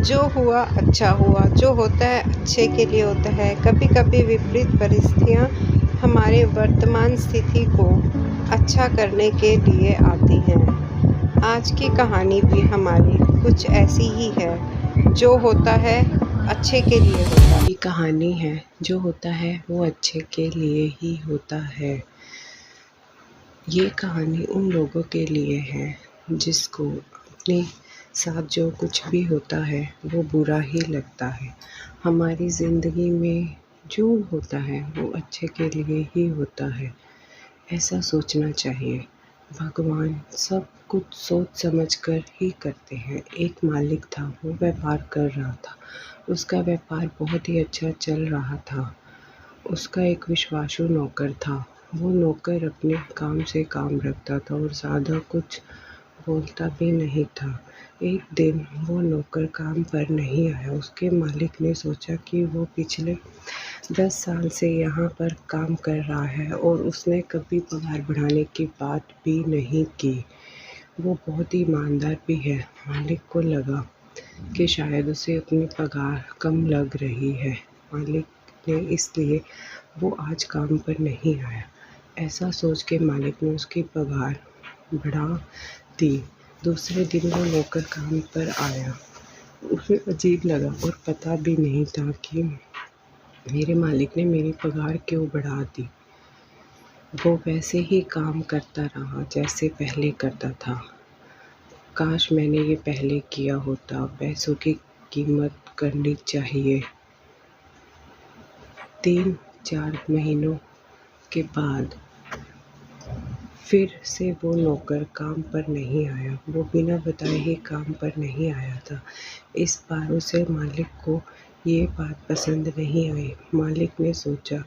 जो हुआ अच्छा हुआ, जो होता है अच्छे के लिए होता है। कभी कभी विपरीत परिस्थितियाँ हमारे वर्तमान स्थिति को अच्छा करने के लिए आती हैं। आज की कहानी भी हमारी कुछ ऐसी ही है। जो होता है अच्छे के लिए होता है। ये कहानी है, जो होता है वो अच्छे के लिए ही होता है। ये कहानी उन लोगों के लिए है जिसको अपने साथ जो कुछ भी होता है वो बुरा ही लगता है। हमारी ज़िंदगी में जो होता है वो अच्छे के लिए ही होता है, ऐसा सोचना चाहिए। भगवान सब कुछ सोच समझ कर ही करते हैं। एक मालिक था, वो व्यापार कर रहा था। उसका व्यापार बहुत ही अच्छा चल रहा था। उसका एक विश्वासु नौकर था। वो नौकर अपने काम से काम रखता था और ज़्यादा कुछ बोलता भी नहीं था। एक दिन वो नौकर काम पर नहीं आया। उसके मालिक ने सोचा कि वो पिछले 10 साल से यहाँ पर काम कर रहा है और उसने कभी पगार बढ़ाने की बात भी नहीं की। वो बहुत ही ईमानदार भी है। मालिक को लगा कि शायद उसे अपनी पगार कम लग रही है। मालिक ने इसलिए वो आज काम पर नहीं आया। ऐसा सोच के मालिक ने उसकी पगार बढ़ा दी। दूसरे दिन वो नौकर काम पर आया। उसे अजीब लगा और पता भी नहीं था कि मेरे मालिक ने मेरी पगार क्यों बढ़ा दी। वो वैसे ही काम करता रहा जैसे पहले करता था। काश मैंने ये पहले किया होता। पैसों की कीमत करनी चाहिए। 3-4 महीनों के बाद फिर से वो नौकर काम पर नहीं आया। वो बिना बताए ही काम पर नहीं आया था। इस बार उसे मालिक को ये बात पसंद नहीं आई। मालिक ने सोचा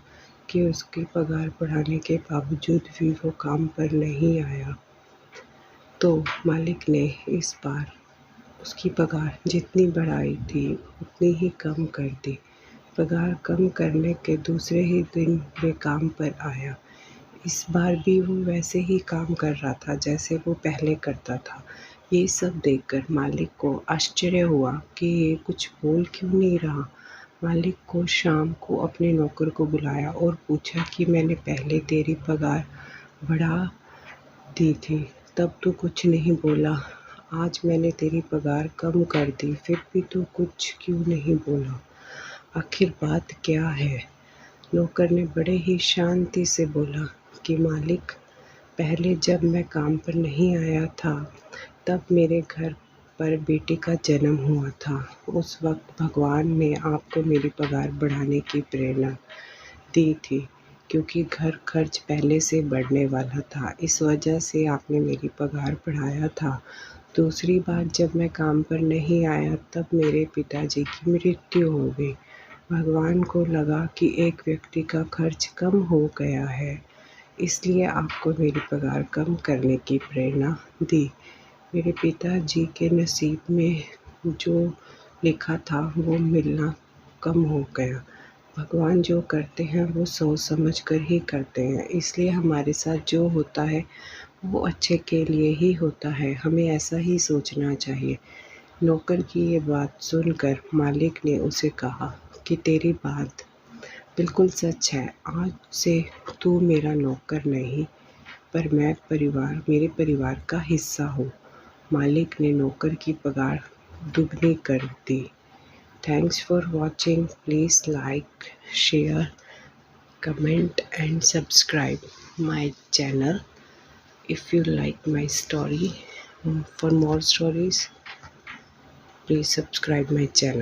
कि उसकी पगार बढ़ाने के बावजूद भी वो काम पर नहीं आया, तो मालिक ने इस बार उसकी पगार जितनी बढ़ाई थी उतनी ही कम कर दी। पगार कम करने के दूसरे ही दिन वे काम पर आया। इस बार भी वो वैसे ही काम कर रहा था जैसे वो पहले करता था। ये सब देखकर मालिक को आश्चर्य हुआ कि ये कुछ बोल क्यों नहीं रहा। मालिक को शाम को अपने नौकर को बुलाया और पूछा कि मैंने पहले तेरी पगार बढ़ा दी थी, तब तू कुछ नहीं बोला। आज मैंने तेरी पगार कम कर दी, फिर भी तू कुछ क्यों नहीं बोला। आखिर बात क्या है? नौकर ने बड़े ही शांति से बोला कि मालिक, पहले जब मैं काम पर नहीं आया था तब मेरे घर पर बेटी का जन्म हुआ था। उस वक्त भगवान ने आपको मेरी पगार बढ़ाने की प्रेरणा दी थी, क्योंकि घर खर्च पहले से बढ़ने वाला था। इस वजह से आपने मेरी पगार बढ़ाया था। दूसरी बार जब मैं काम पर नहीं आया तब मेरे पिताजी की मृत्यु हो गई। भगवान को लगा कि एक व्यक्ति का खर्च कम हो गया है, इसलिए आपको मेरी पगार कम करने की प्रेरणा दी। मेरे पिताजी के नसीब में जो लिखा था वो मिलना कम हो गया। भगवान जो करते हैं वो सोच समझ कर ही करते हैं, इसलिए हमारे साथ जो होता है वो अच्छे के लिए ही होता है। हमें ऐसा ही सोचना चाहिए। नौकर की ये बात सुनकर मालिक ने उसे कहा कि तेरी बात बिल्कुल सच है। आज से तू मेरा नौकर नहीं, पर मेरे परिवार का हिस्सा हूँ। मालिक ने नौकर की पगार दुगनी कर दी। Thanks for watching. Please like, share, comment and subscribe my channel if you like my story. For more stories, please subscribe my channel.